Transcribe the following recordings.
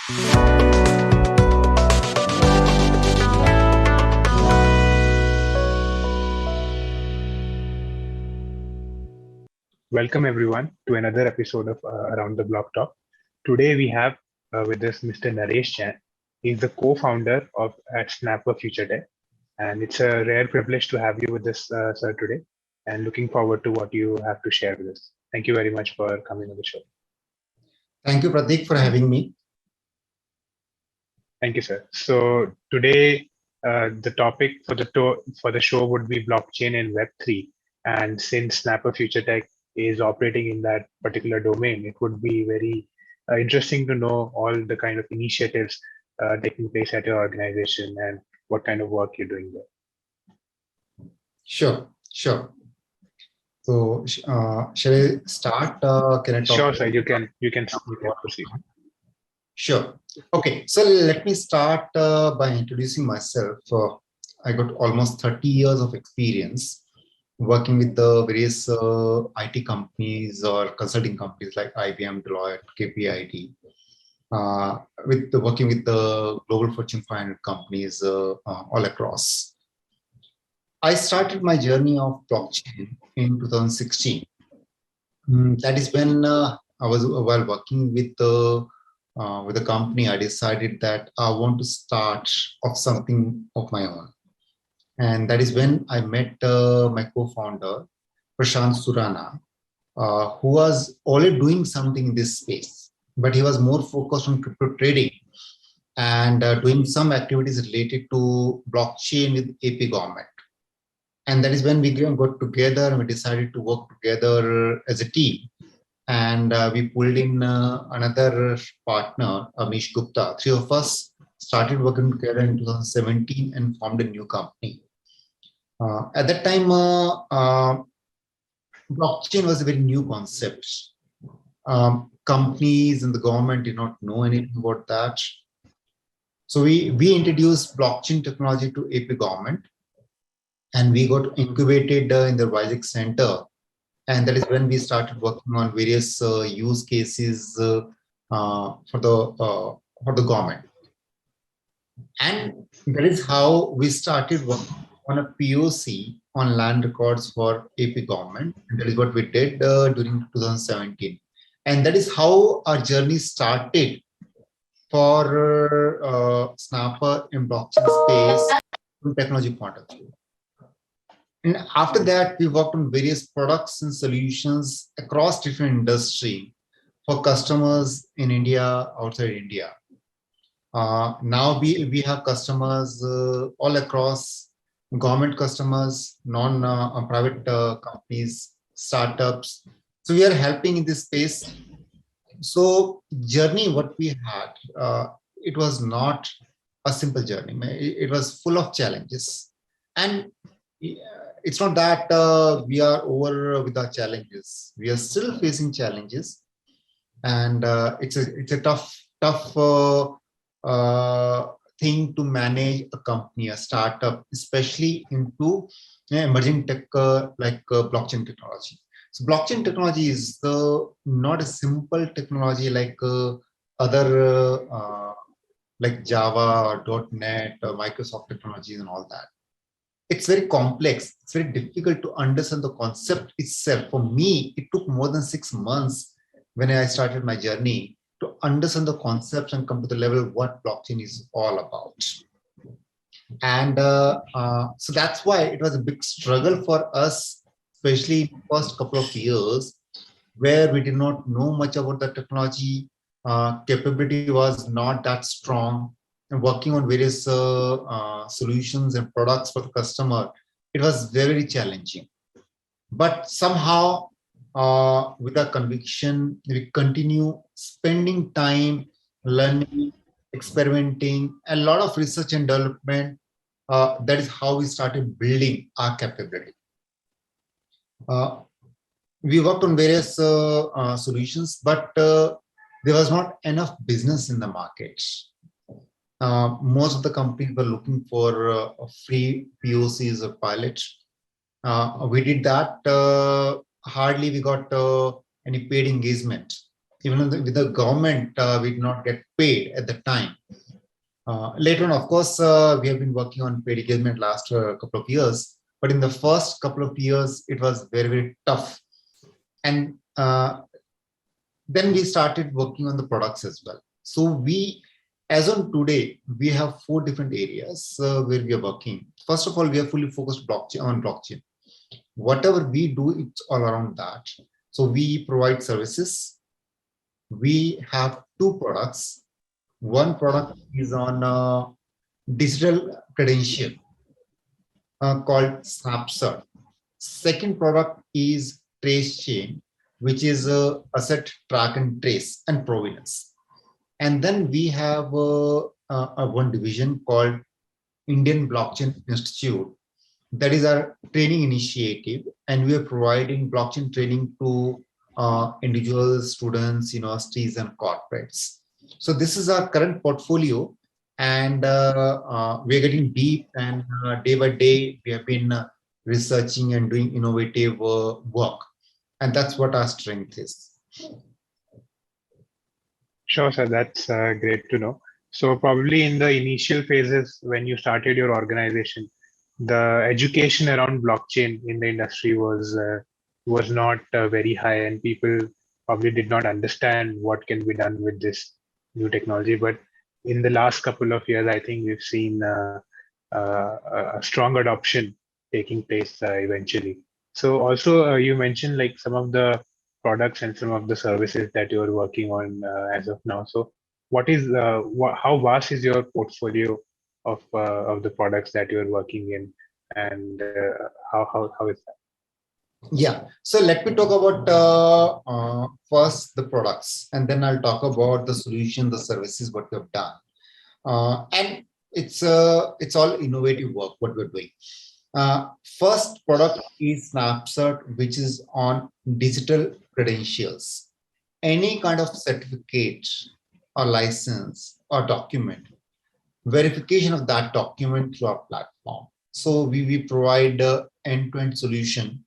Welcome everyone to another episode of Around the Block Talk. Today we have with us Mr. Naresh Jain. He's the co-founder of at Snapper Future Tech, and it's a rare privilege to have you with us, sir, today. And looking forward to what you have to share with us. Thank you very much for coming on the show. Thank you, Prateek, for having me. Thank you, sir. So today the topic for the show would be blockchain and Web3. And since Snapper Future Tech is operating in that particular domain, it would be very interesting to know all the kind of initiatives taking place at your organization and what kind of work you're doing there. Sure. So, shall I start? Can I talk? Sure, sir. You can proceed. Sure. Okay. So let me start by introducing myself. I got almost 30 years of experience working with the various IT companies or consulting companies like IBM, Deloitte, KPIT, working with the global Fortune 500 companies all across. I started my journey of blockchain in 2016. That is when while working with the company, I decided that I want to start off something of my own. And that is when I met my co-founder, Prashant Surana, who was already doing something in this space, but he was more focused on crypto trading and doing some activities related to blockchain with AP government. And that is when we got together and we decided to work together as a team. And we pulled in another partner, Amish Gupta. Three of us started working together in 2017 and formed a new company. At that time, blockchain was a very new concept. Companies and the government did not know anything about that. So we introduced blockchain technology to AP government, and we got incubated in the Vizag Center. And that is when we started working on various use cases for the government. And that is how we started working on a POC on land records for AP government. And that is what we did during 2017. And that is how our journey started for Snapper in blockchain space from technology point of view. And after that, we worked on various products and solutions across different industry for customers in India, outside India. Now we have customers all across, government customers, non-private companies, startups. So we are helping in this space. So journey, what we had, it was not a simple journey. It was full of challenges. And it's not that we are over with our challenges. We are still facing challenges, and it's a tough thing to manage a company, a startup, especially into emerging tech like blockchain technology. So blockchain technology is not a simple technology like other like Java or .NET or Microsoft technologies and all that. It's very complex. It's very difficult to understand the concept itself. For me, it took more than 6 months when I started my journey to understand the concepts and come to the level of what blockchain is all about. And so that's why it was a big struggle for us, especially in the first couple of years, where we did not know much about the technology. Capability was not that strong. And working on various solutions and products for the customer, it was very challenging. But somehow, with our conviction, we continue spending time learning, experimenting, a lot of research and development. That is how we started building our capability. We worked on various solutions, but there was not enough business in the market. Most of the companies were looking for free POCs or pilots. We did that. Hardly we got any paid engagement. Even with the government, we did not get paid at the time. Later on, of course, we have been working on paid engagement last couple of years, but in the first couple of years, it was very, very tough. And then we started working on the products as well. So as on today, we have 4 different areas where we are working. First of all, we are fully focused on blockchain. Whatever we do, it's all around that. So we provide services. We have 2 products. One product is on digital credential called Snapshot. Second product is Trace Chain, which is asset track and trace and provenance. And then we have one division called Indian Blockchain Institute. That is our training initiative, and we are providing blockchain training to individuals, students, universities, and corporates. So this is our current portfolio, and we're getting deep, and day by day we have been researching and doing innovative work, and that's what our strength is. Sure, sir. That's great to know. So probably in the initial phases when you started your organization, the education around blockchain in the industry was not very high, and people probably did not understand what can be done with this new technology. But in the last couple of years, I think we've seen a strong adoption taking place eventually. So also you mentioned like some of the products and some of the services that you're working on as of now. So what is how vast is your portfolio of the products that you're working in, and how is that? Yeah. So let me talk about first the products, and then I'll talk about the solution, the services, what we have done. And it's all innovative work what we're doing. First product is Snapshot, which is on digital credentials. Any kind of certificate or license or document, verification of that document through our platform. So we provide end-to-end solution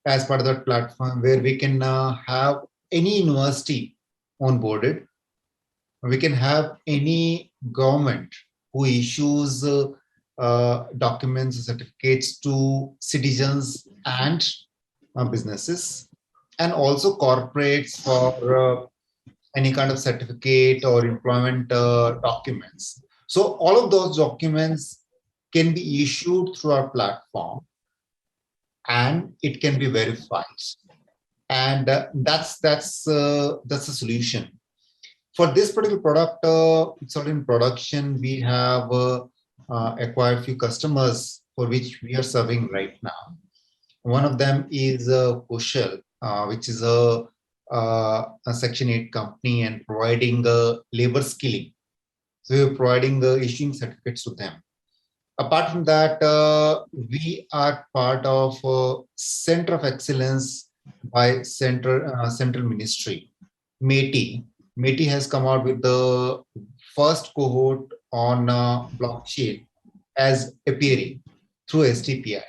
as part of that platform, where we can have any university onboarded. We can have any government who issues documents or certificates to citizens and businesses, and also corporates for any kind of certificate or employment documents. So all of those documents can be issued through our platform, and it can be verified. And that's the solution. For this particular product, it's already in production. We have acquired a few customers for which we are serving right now. One of them is Kushal, which is a Section 8 company and providing labor skilling. So we're providing issuing certificates to them. Apart from that, we are part of Center of Excellence by Central Ministry, METI. METI has come out with the first cohort on blockchain as appearing through STPI.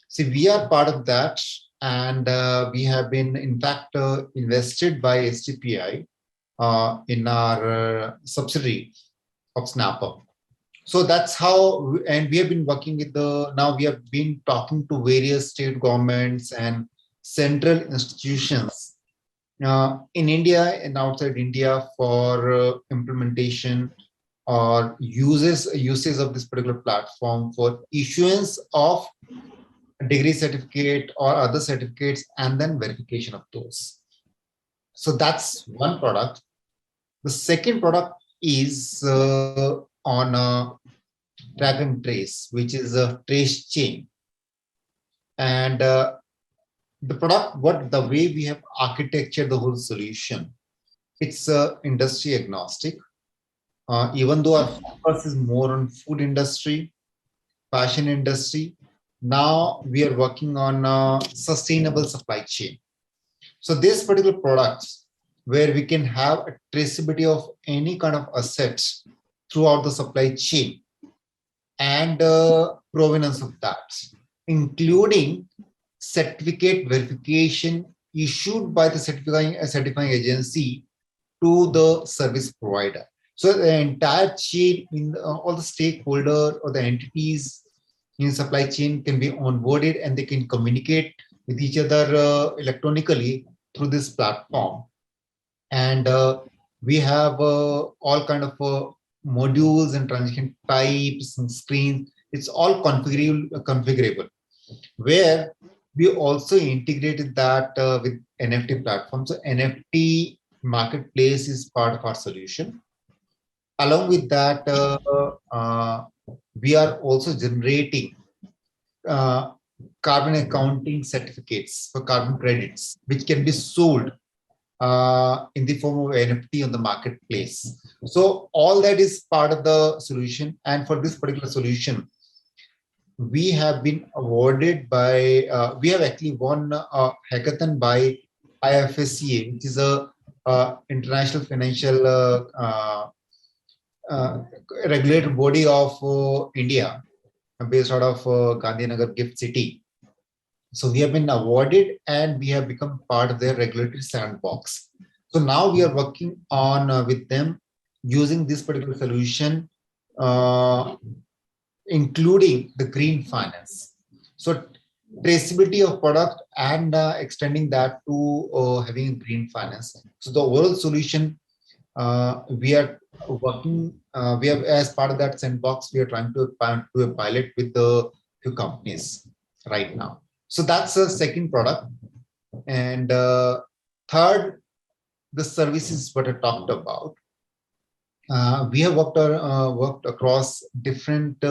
See, we are part of that, and we have been, in fact, invested by STPI in our subsidiary of Snapper. So that's how, and we have been working with now we have been talking to various state governments and central institutions in India and outside India for implementation or uses of this particular platform for issuance of a degree certificate or other certificates, and then verification of those. So that's one product. The second product is on track and trace, which is a trace chain. And the product, the way we have architectured the whole solution, it's industry agnostic. Even though our focus is more on food industry, fashion industry, now we are working on sustainable supply chain. So this particular products, where we can have a traceability of any kind of assets throughout the supply chain and provenance of that, including certificate verification issued by the certifying agency to the service provider. So the entire chain, in all the stakeholder or the entities in supply chain can be onboarded and they can communicate with each other electronically through this platform. And we have all kind of modules and transaction types and screens. It's all configurable, where we also integrated that with NFT platform. So NFT marketplace is part of our solution. Along with that, we are also generating uh, carbon accounting certificates for carbon credits, which can be sold in the form of NFT on the marketplace. So all that is part of the solution. And for this particular solution, we have been awarded by, we have actually won a hackathon by IFSCA, which is a international financial uh, regulated body of India, based out of Gandhinagar Gift City. So we have been awarded and we have become part of their regulatory sandbox. So now we are working on with them using this particular solution, including the green finance. So traceability of product and extending that to having green finance. So the overall solution we are working, we have, as part of that sandbox, we are trying to do a pilot with the few companies right now. So that's the second product. And third, the services what I talked about. We have worked across different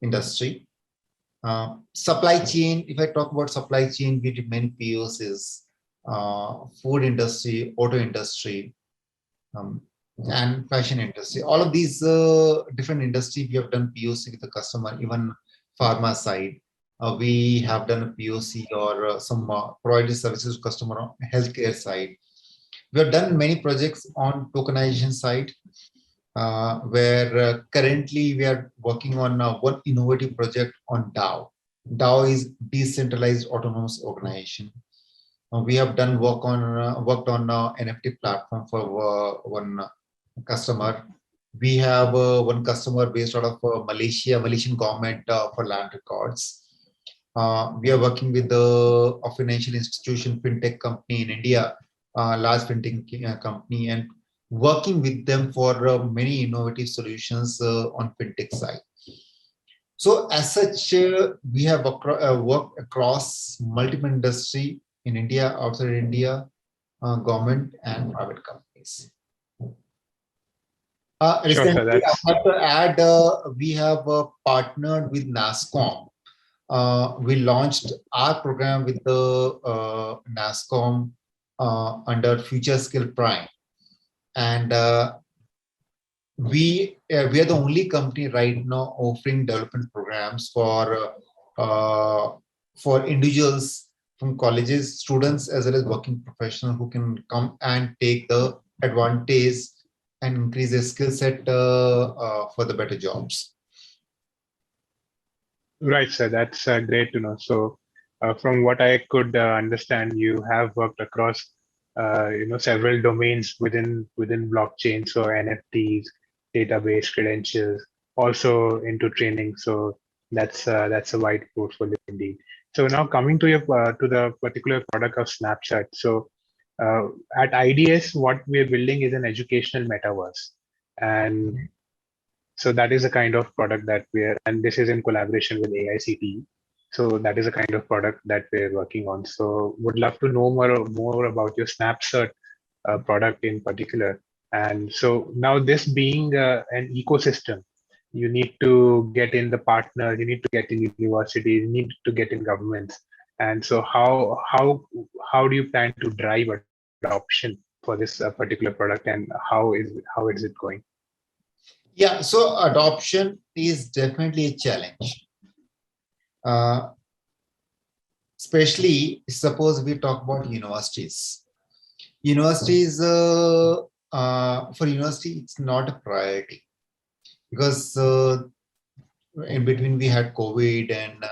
industry. Supply chain, if I talk about supply chain, we did many POCs, food industry, auto industry, and fashion industry. All of these different industries, we have done POC with the customer, even pharma side. We have done a POC or some provided services to customer on healthcare side. We have done many projects on tokenization side, where currently we are working on one innovative project on DAO. DAO is decentralized autonomous organization. We have done worked on NFT platform for one customer. We have one customer based out of Malaysian government for land records. We are working with a financial institution, fintech company in India, large fintech company, and working with them for many innovative solutions on fintech side. So as such, we have worked across multiple industry in India, outside India, government and private companies. Sure, sir. Recently, I That's have to add, we have partnered with NASSCOM. We launched our program with the NASSCOM under Future Skill Prime. And we are the only company right now offering development programs for individuals from colleges, students, as well as working professionals who can come and take the advantage and increase their skill set for the better jobs. right, sir. That's great to know. So, from what I could understand, you have worked across, several domains within blockchain. So NFTs, database credentials, also into training. So that's a wide portfolio indeed. So now coming to your to the particular product of Snapchat. So at IDS, what we're building is an educational metaverse, and so that is a kind of product that we're, and this is in collaboration with AICTE. So that is a kind of product that we're working on. So would love to know more about your Snapchat product in particular. And so now this being an ecosystem, you need to get in the partners, you need to get in universities, you need to get in governments. And so how do you plan to drive adoption for this particular product, and how is it going? Yeah, so adoption is definitely a challenge. Especially suppose we talk about universities. Universities, for university, it's not a priority because in between we had COVID and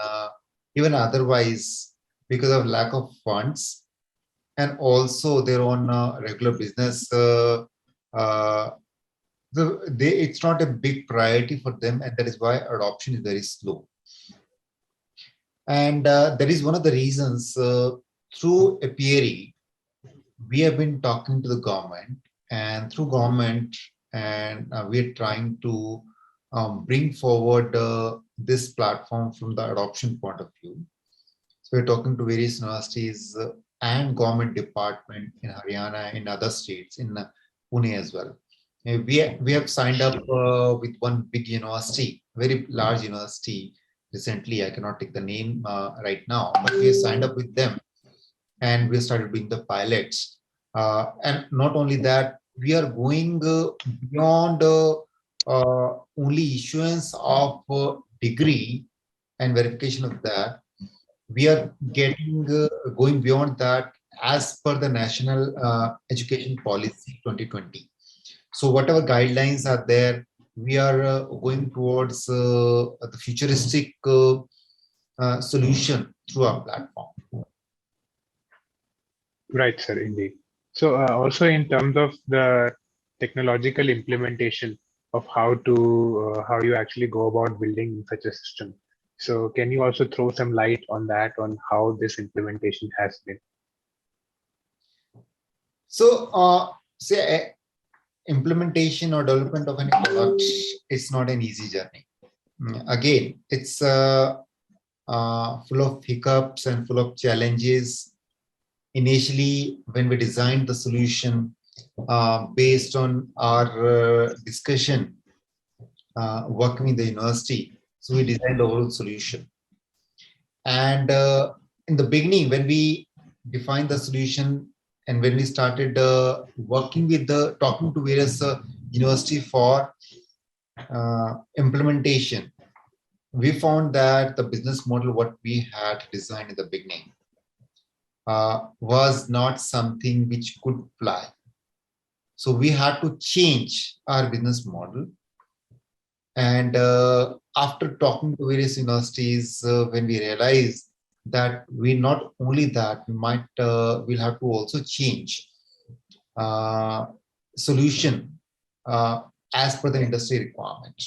even otherwise because of lack of funds and also their own regular business. uh, it's not a big priority for them, and that is why adoption is very slow. And that is one of the reasons through APIRI, we have been talking to the government, and through government, and we are trying to bring forward this platform from the adoption point of view. So we're talking to various universities and government department in Haryana, in other states, in Pune as well. We have signed up with one big university, very large university recently. I cannot take the name right now, but we have signed up with them and we started doing the pilots. And not only that, we are going beyond only issuance of degree and verification of that. We are getting going beyond that as per the National Education Policy 2020. So whatever guidelines are there, we are going towards the futuristic solution through our platform. Right, sir, indeed. So also in terms of the technological implementation of how you actually go about building such a system. So can you also throw some light on that, on how this implementation has been? So say implementation or development of any product is not an easy journey. Again, it's full of hiccups and full of challenges. Initially, when we designed the solution based on our discussion working in the university, so we designed the whole solution. And in the beginning, when we defined the solution and when we started working with talking to various university for implementation, we found that the business model what we had designed in the beginning was not something which could fly. So we had to change our business model. And after talking to various universities, when we realized that we not only that, we might we'll have to also change solution as per the industry requirement.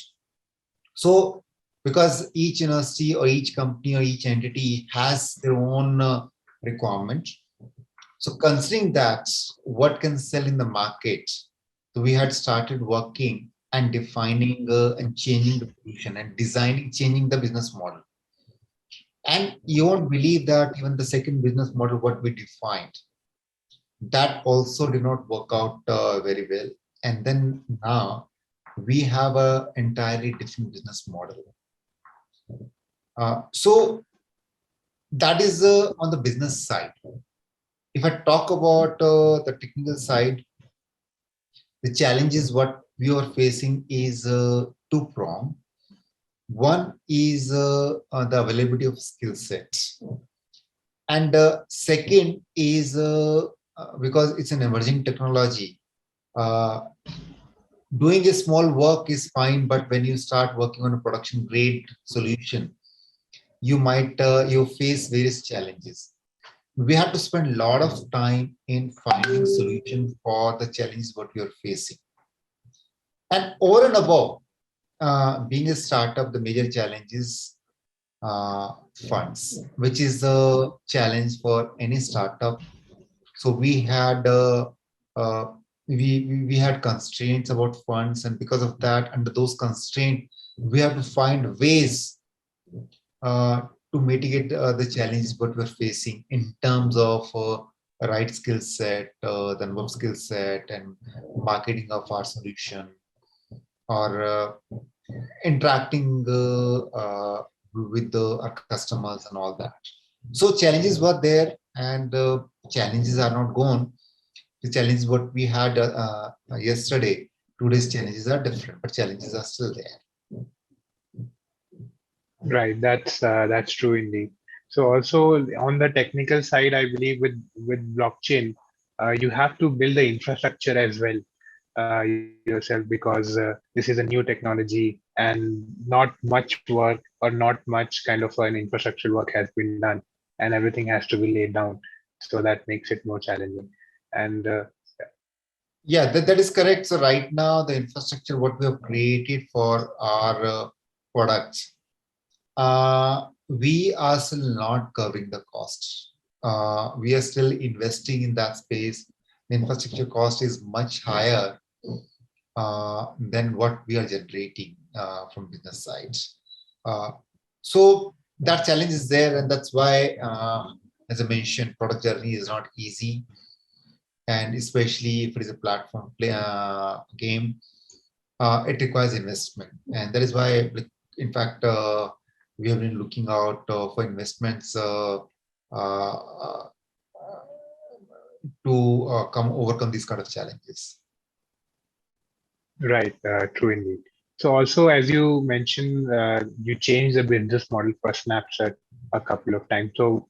So because each university or each company or each entity has their own requirement. So considering that, what can sell in the market, so we had started working and defining and changing the solution and designing, changing the business model. And you won't believe that even the second business model, what we defined, that also did not work out very well. And then now we have an entirely different business model. So that is on the business side. If I talk about the technical side, the challenges what we are facing is two-pronged. One is the availability of skill sets. And second is because it's an emerging technology, doing a small work is fine, but when you start working on a production grade solution, you might you face various challenges. We have to spend a lot of time in finding solutions for the challenges what we are facing. And over and above, being a startup, the major challenge is funds, which is a challenge for any startup. So we had we had constraints about funds, and because of that, under those constraints, we have to find ways to mitigate the challenges what we're facing in terms of right skill set, then web skill set, and marketing of our solution, or interacting with our customers and all that. So challenges were there, and challenges are not gone. The challenges what we had yesterday, today's challenges are different, but challenges are still there. Right, that's true indeed. So also on the technical side, I believe with blockchain, you have to build the infrastructure as well yourself, because this is a new technology and not much work or not much kind of an infrastructure work has been done, and everything has to be laid down. So that makes it more challenging. And Yeah, that is correct. So right now, the infrastructure what we have created for our products, we are still not covering the cost. We are still investing in that space. The infrastructure cost is much higher than what we are generating from business side. Uh, so that challenge is there, and that's why, as I mentioned, product journey is not easy, and especially if it is a platform game, it requires investment, and that is why, like, in fact, we have been looking out for investments uh, to come overcome these kind of challenges. Right, true indeed. So also, as you mentioned, you changed the business model for Snapchat a couple of times. So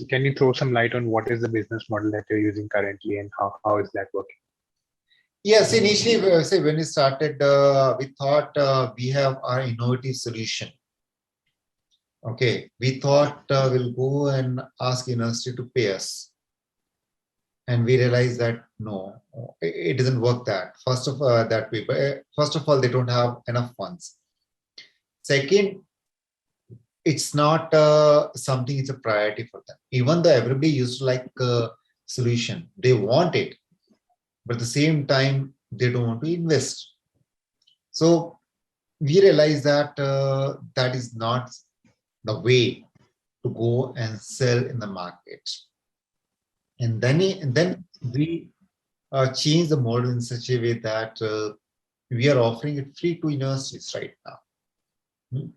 can you throw some light on what is the business model that you're using currently and how is that working? Yes, initially, say when we started, we thought we have our innovative solution. Okay, we thought we'll go and ask university to pay us, and we realized that no, it doesn't work that way. But first of all, they don't have enough funds. Second, it's not something. It's a priority for them. Even though everybody used to like solution, they want it, but at the same time, they don't want to invest. So we realize that that is not the way to go and sell in the market. And then we change the model in such a way that we are offering it free to universities right now. Hmm.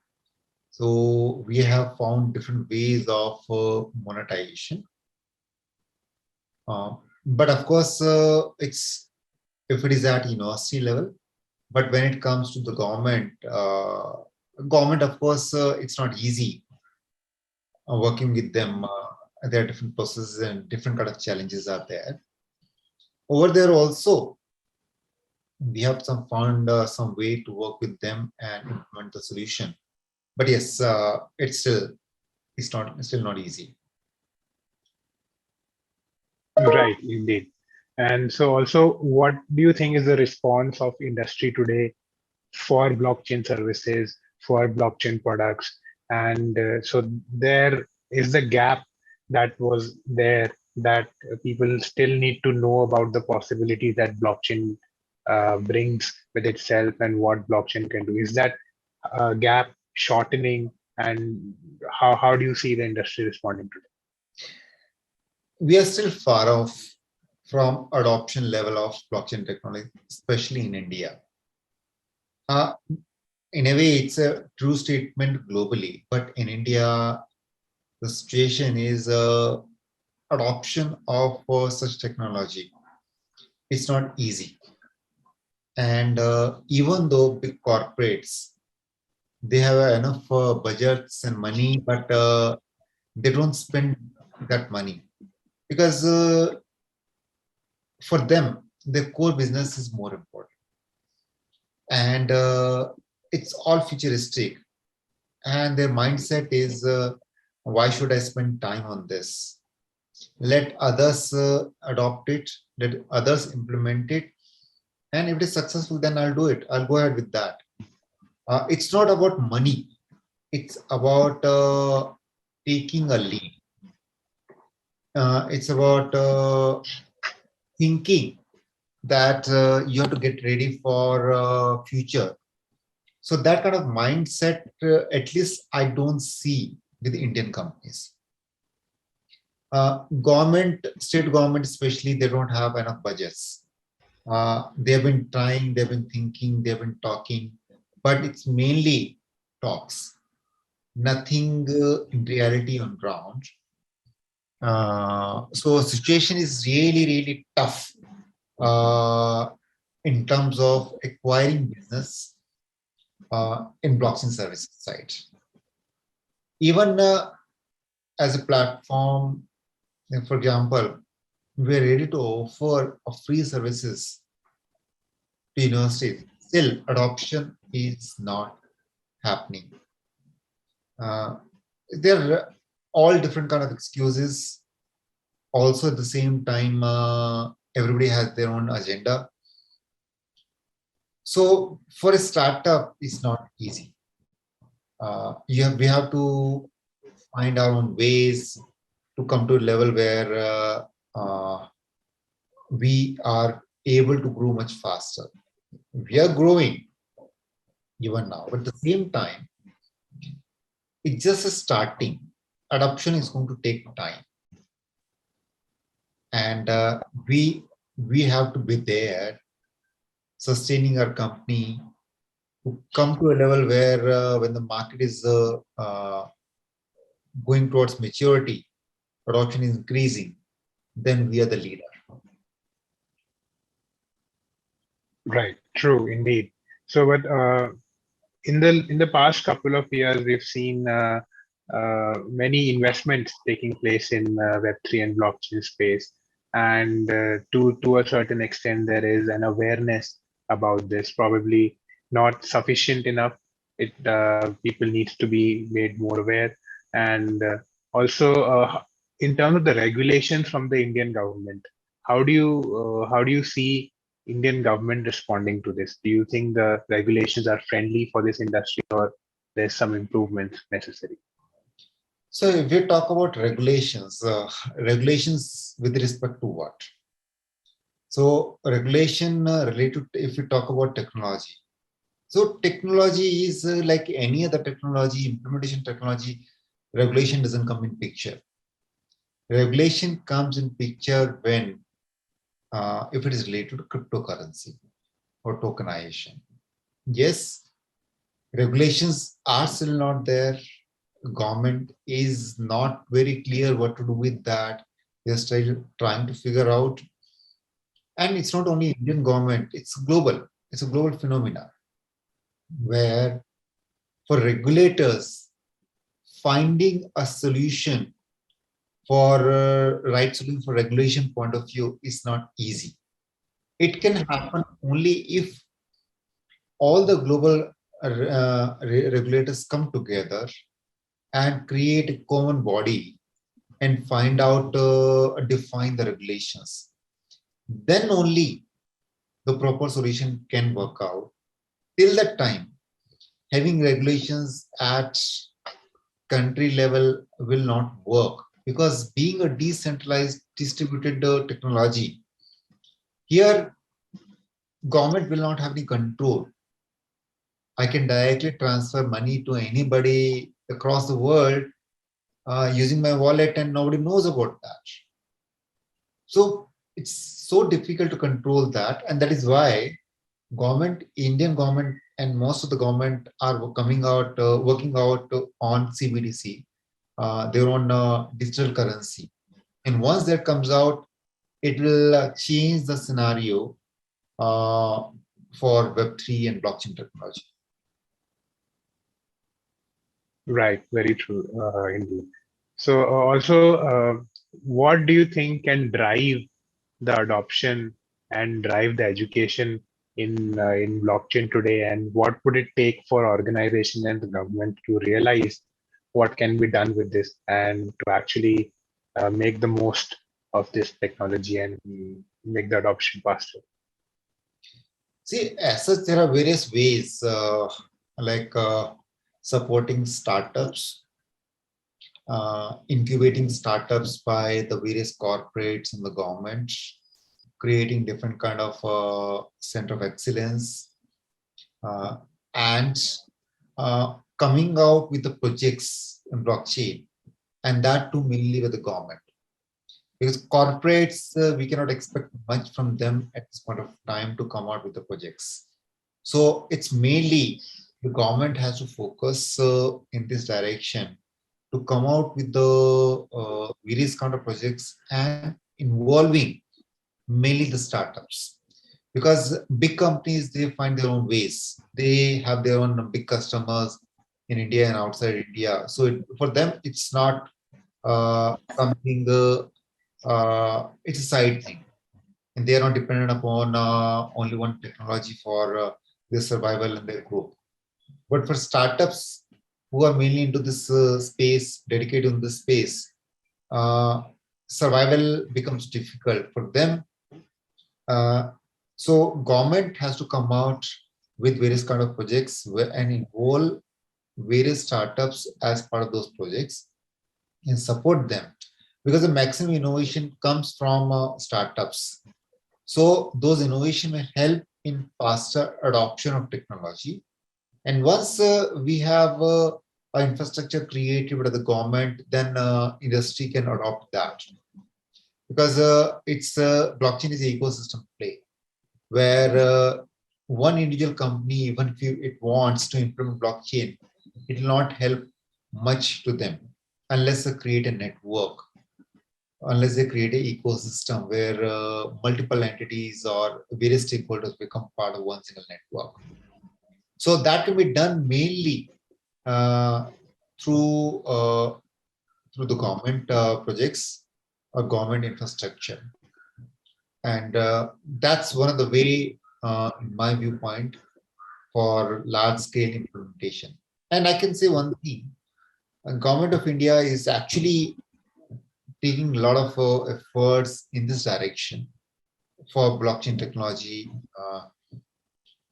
So we have found different ways of monetization. But of course, it's if it is at university level. But when it comes to the government, of course, it's not easy working with them. There are different processes and different kind of challenges are there. Over there also, we have found some way to work with them and implement the solution. But yes, it's still not easy. Right, indeed. And so also, what do you think is the response of industry today for blockchain services, for blockchain products? And so there is the gap that was there that people still need to know about the possibilities that blockchain brings with itself and what blockchain can do. Is that gap shortening, and how do you see the industry responding to We are still far off from adoption level of blockchain technology, especially in India. Uh, in a way, it's a true statement globally, but in India, the situation is adoption of such technology. It's not easy, and even though big corporates they have enough budgets and money, but they don't spend that money because for them their core business is more important, and it's all futuristic, and their mindset is why should I spend time on this? Let others adopt it, let others implement it, and if it is successful, then I'll do it. I'll go ahead with that. It's not about money, it's about taking a lead. It's about thinking that you have to get ready for future. So that kind of mindset, at least I don't see with Indian companies. State government especially, they don't have enough budgets. They've been trying, they've been thinking, they've been talking, but it's mainly talks, nothing in reality on ground. So situation is really, really tough uh, in terms of acquiring business in blockchain services side. Even as a platform, for example, we are ready to offer a free services to universities. Still, adoption is not happening. Uh, there are all different kind of excuses. Also, at the same time, everybody has their own agenda. So for a startup, it's not easy. We have to find our own ways to come to a level where we are able to grow much faster. We are growing even now, but at the same time, it's just a starting. Adoption is going to take time, and we have to be there, sustaining our company to come to a level where when the market is going towards maturity, adoption is increasing, then we are the leader. Right, true indeed. So, but in the past couple of years, we've seen many investments taking place in Web3 and blockchain space, and to a certain extent, there is an awareness about this. Probably not sufficient enough. It people needs to be made more aware, and also in terms of the regulations from the Indian government, how do you see Indian government responding to this? Do you think the regulations are friendly for this industry, or there's some improvements necessary? So if we talk about regulations, regulations with respect to what? So regulation related, if we talk about technology. So technology is like any other technology, implementation technology, regulation doesn't come in picture. Regulation comes in picture when, if it is related to cryptocurrency or tokenization. Yes, regulations are still not there. Government is not very clear what to do with that. They're still trying to figure out. And it's not only Indian government, it's global. It's a global phenomenon where for regulators, finding a solution for right solution for regulation point of view is not easy. It can happen only if all the global regulators come together and create a common body and find out, define the regulations. Then only the proper solution can work out. Till that time, having regulations at country level will not work, because being a decentralized distributed technology, here government will not have any control. I can directly transfer money to anybody across the world using my wallet, and nobody knows about that. So it's so difficult to control that, and that is why government, Indian government, and most of the government are coming out, working out on CBDC, their own digital currency. And once that comes out, it will change the scenario for Web3 and blockchain technology. Right, very true, indeed. So, also, what do you think can drive the adoption and drive the education in blockchain today, and what would it take for organization and the government to realize what can be done with this and to actually make the most of this technology and make the adoption faster? See, as such, there are various ways, like supporting startups, incubating startups by the various corporates and the government, creating different kind of center of excellence, and coming out with the projects in blockchain, and that too mainly with the government. Because corporates, we cannot expect much from them at this point of time to come out with the projects. So it's mainly the government has to focus in this direction to come out with the various kind of projects and involving mainly the startups. Because big companies, they find their own ways. They have their own big customers in India and outside India. So for them, it's not something, it's a side thing. And they are not dependent upon only one technology for their survival and their growth. But for startups who are mainly into this space, dedicated in this space, survival becomes difficult for them. Uh, so government has to come out with various kind of projects and involve various startups as part of those projects and support them, because the maximum innovation comes from startups. So those innovation will help in faster adoption of technology. And once we have an infrastructure created by the government, then industry can adopt that, because it's blockchain is an ecosystem play where one individual company, even if it wants to implement blockchain, it will not help much to them unless they create a network, unless they create an ecosystem where multiple entities or various stakeholders become part of one single network. So that can be done mainly uh, through through the government projects or government infrastructure, and that's one of the way, in my viewpoint, for large scale implementation. And I can say one thing: government of India is actually taking a lot of efforts in this direction for blockchain technology.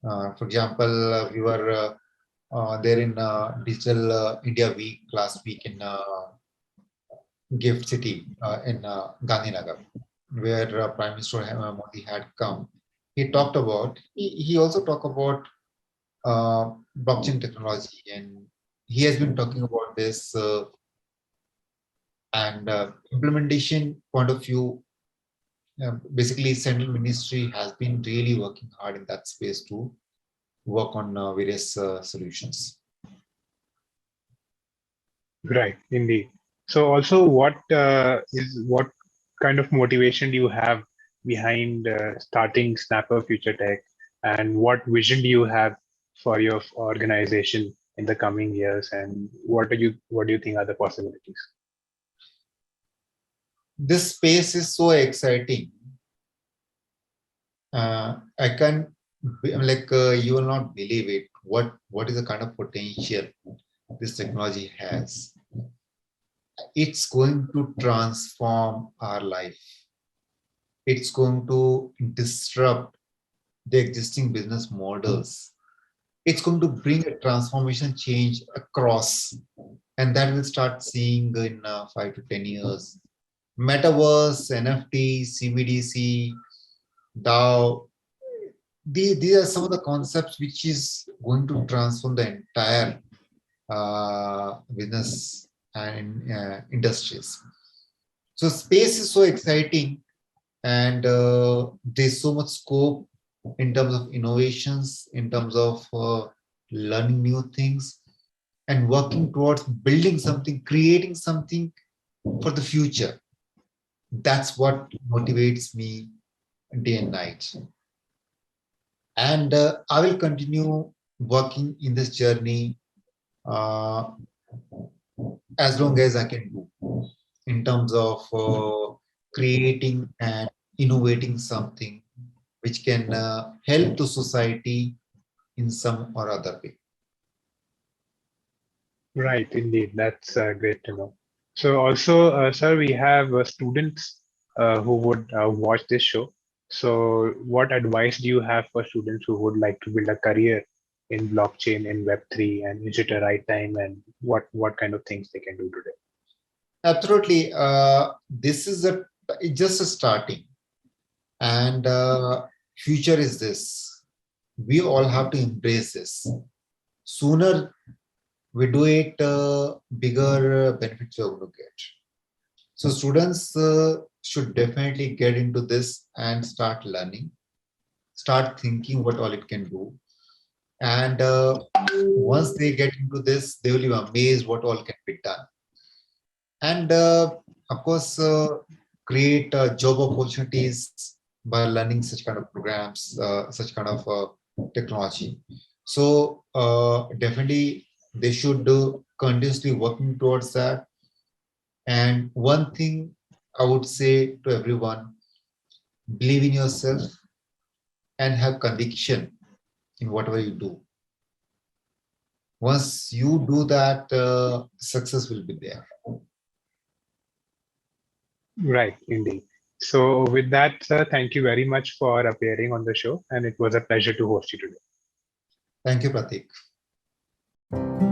For example, we were there in Digital India Week last week in Gift City in Gandhinagar, where Prime Minister Modi had come. He talked about, he also talked about blockchain technology, and he has been talking about this and implementation point of view. Basically, central ministry has been really working hard in that space to work on various solutions. Right, indeed. So also, what kind of motivation do you have behind starting Snapper Future Tech, and what vision do you have for your organization in the coming years, and what do you think are the possibilities? This space is so exciting. I can like you will not believe it. What is the kind of potential this technology has? It's going to transform our life. It's going to disrupt the existing business models. It's going to bring a transformation change across, and that will start seeing in 5 to 10 years. Metaverse, NFT, CBDC, DAO. These are some of the concepts which is going to transform the entire business and industries. So space is so exciting, and there's so much scope in terms of innovations, in terms of learning new things, and working towards building something, creating something for the future. That's what motivates me day and night. And I will continue working in this journey uh, as long as I can do, in terms of creating and innovating something which can help the society in some or other way. Right, indeed. That's great to know. So also, sir, we have students who would watch this show. So what advice do you have for students who would like to build a career in blockchain, in Web3, and is it a right time, and what kind of things they can do today? Absolutely. This is it's just a starting, and future is this. We all have to embrace this. Sooner we do it, bigger benefits we're going to get. So students should definitely get into this and start learning, start thinking what all it can do. And once they get into this, they will be amazed what all can be done. And of course, create job opportunities by learning such kind of programs, such kind of technology. So definitely they should do continuously working towards that. And one thing I would say to everyone: believe in yourself and have conviction in whatever you do. Once you do that, success will be there. Right, indeed. So, with that, sir, thank you very much for appearing on the show, and it was a pleasure to host you today. Thank you, Prateek.